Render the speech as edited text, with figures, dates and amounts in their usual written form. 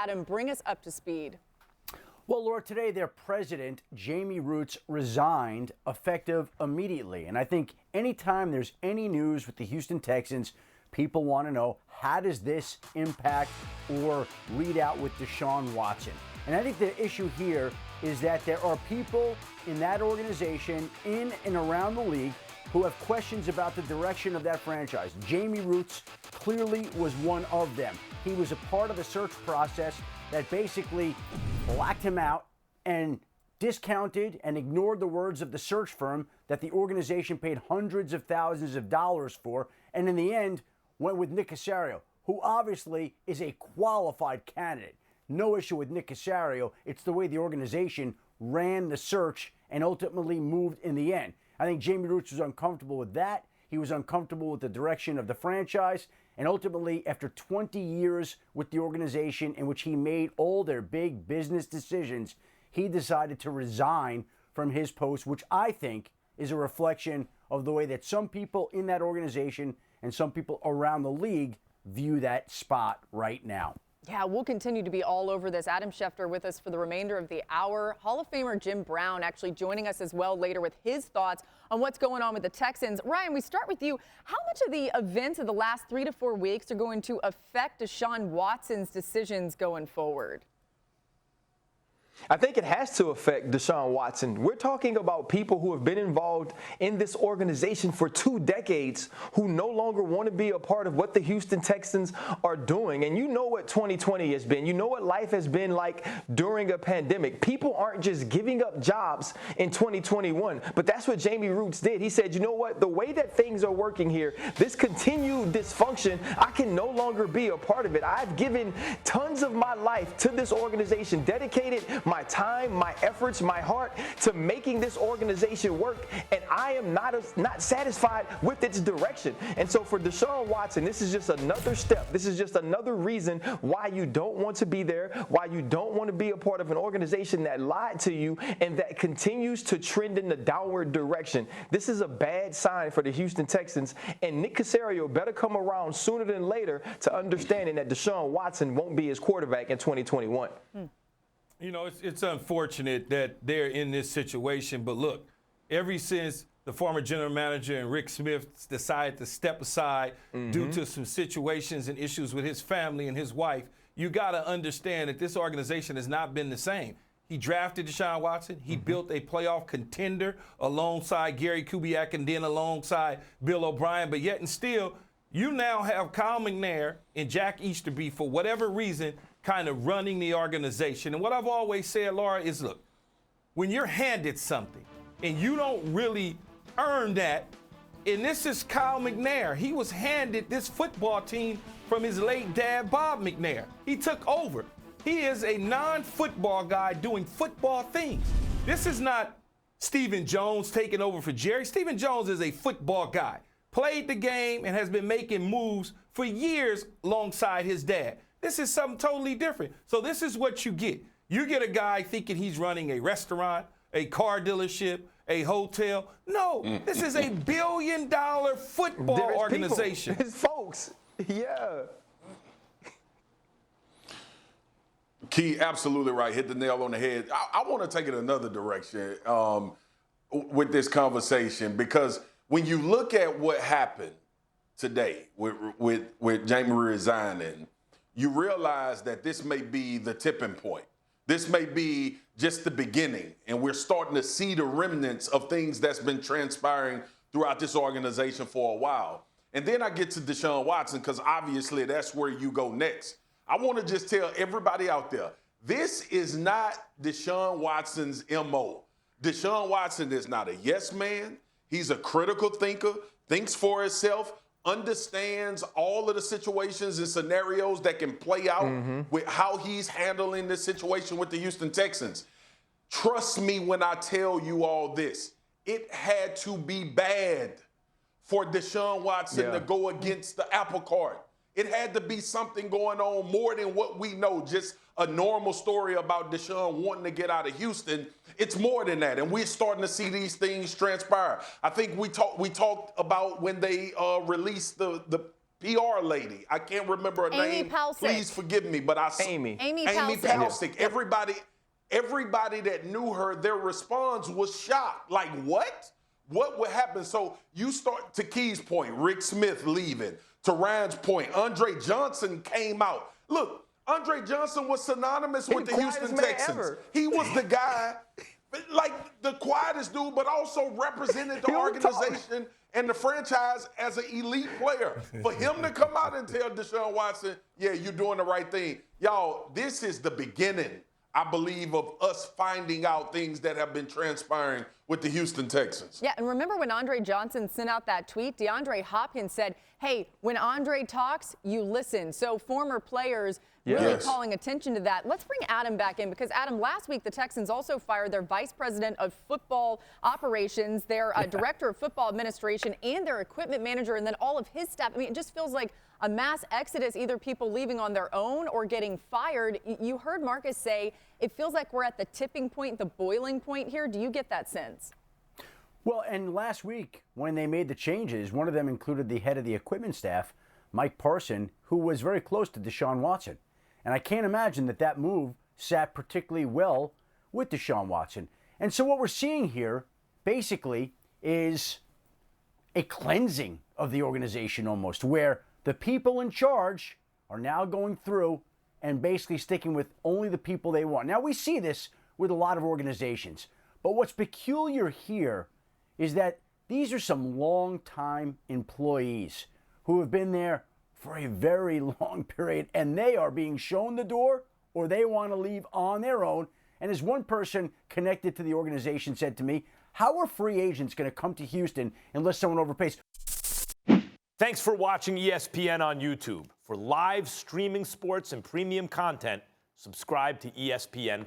Adam, bring us up to speed. Well, Laura, today their president, Jamey Rootes, resigned effective immediately. And I think anytime there's any news with the Houston Texans, people want to know, how does this impact or read out with Deshaun Watson? And I think the issue here is that there are people in that organization, in and around the league, who have questions about the direction of that franchise. Jamey Rootes clearly was one of them. He was a part of the search process that basically blacked him out and discounted and ignored the words of the search firm that the organization paid hundreds of thousands of dollars for, and in the end went with Nick Caserio, who obviously is a qualified candidate. No issue with Nick Caserio. It's the way the organization ran the search and ultimately moved in the end. I think Jamey Rootes was uncomfortable with that. He was uncomfortable with the direction of the franchise. And ultimately, after 20 years with the organization in which he made all their big business decisions, he decided to resign from his post, which I think is a reflection of the way that some people in that organization and some people around the league view that spot right now. Yeah, we'll continue to be all over this. Adam Schefter with us for the remainder of the hour. Hall of Famer Jim Brown actually joining us as well later with his thoughts on what's going on with the Texans. Ryan, we start with you. How much of the events of the last 3 to 4 weeks are going to affect Deshaun Watson's decisions going forward? I think it has to affect Deshaun Watson. We're talking about people who have been involved in this organization for 2 decades who no longer want to be a part of what the Houston Texans are doing. And you know what 2020 has been. You know what life has been like during a pandemic. People aren't just giving up jobs in 2021, but that's what Jamey Rootes did. He said, you know what, the way that things are working here, this continued dysfunction, I can no longer be a part of it. I've given tons of my life to this organization, dedicated my time, my efforts, my heart to making this organization work, and I am not satisfied with its direction. And so for Deshaun Watson, this is just another step. This is just another reason why you don't want to be there, why you don't want to be a part of an organization that lied to you and that continues to trend in the downward direction. This is a bad sign for the Houston Texans, and Nick Caserio better come around sooner than later to understanding that Deshaun Watson won't be his quarterback in 2021. You know, it's unfortunate that they're in this situation, but look, ever since the former general manager and Rick Smith decided to step aside due to some situations and issues with his family and his wife, you got to understand that this organization has not been the same. He drafted Deshaun Watson. He built a playoff contender alongside Gary Kubiak and then alongside Bill O'Brien, but yet and still, you now have Kyle McNair and Jack Easterby, for whatever reason, kind of running the organization. And what I've always said, Laura, is look, when you're handed something and you don't really earn that, and this is Kyle McNair. He was handed this football team from his late dad, Bob McNair. He took over. He is a non-football guy doing football things. This is not Stephen Jones taking over for Jerry. Stephen Jones is a football guy. Played the game and has been making moves for years alongside his dad. This is something totally different. So this is what you get. You get a guy thinking he's running a restaurant, a car dealership, a hotel. No, this is a billion-dollar football organization. It's folks. Yeah. Key, absolutely right. Hit the nail on the head. I want to take it another direction with this conversation, because when you look at what happened today with Jamey resigning, you realize that this may be the tipping point. This may be just the beginning, and we're starting to see the remnants of things that's been transpiring throughout this organization for a while. And then I get to Deshaun Watson, because obviously that's where you go next. I want to just tell everybody out there, this is not Deshaun Watson's MO. Deshaun Watson is not a yes man. He's a critical thinker, thinks for himself, understands all of the situations and scenarios that can play out with how he's handling this situation with the Houston Texans. Trust me when I tell you all this. It had to be bad for Deshaun Watson to go against the apple cart. It had to be something going on more than what we know, just a normal story about Deshaun wanting to get out of Houston. It's more than that, and we're starting to see these things transpire. I think we talked about when they released the PR lady. I can't remember her Amy name. Palcic. Please forgive me, but I Amy Palcic. Everybody that knew her, their response was shocked. Like, what? What would happen? So you start, to Key's point, Rick Smith leaving. To Ryan's point, Andre Johnson came out. Look, Andre Johnson was synonymous with the Houston Texans. He was the guy, like the quietest dude, but also represented the organization and the franchise as an elite player. For him to come out and tell Deshaun Watson, yeah, you're doing the right thing. Y'all, this is the beginning, I believe, of us finding out things that have been transpiring with the Houston Texans. Yeah, and remember when Andre Johnson sent out that tweet, DeAndre Hopkins said, hey, when Andre talks, you listen. So former players really calling attention to that. Let's bring Adam back in because, Adam, last week the Texans also fired their vice president of football operations, their director of football administration, and their equipment manager, and then all of his staff. I mean, it just feels like a mass exodus, either people leaving on their own or getting fired. You heard Marcus say it feels like we're at the tipping point, the boiling point here. Do you get that sense? Well, and last week when they made the changes, one of them included the head of the equipment staff, Mike Parson, who was very close to Deshaun Watson. And I can't imagine that move sat particularly well with Deshaun Watson. And so what we're seeing here basically is a cleansing of the organization almost, where the people in charge are now going through and basically sticking with only the people they want. Now, we see this with a lot of organizations, but what's peculiar here is that these are some long-time employees who have been there for a very long period, and they are being shown the door or they want to leave on their own. And as one person connected to the organization said to me, how are free agents going to come to Houston unless someone overpays? Thanks for watching ESPN on YouTube. For live streaming sports and premium content, subscribe to ESPN+.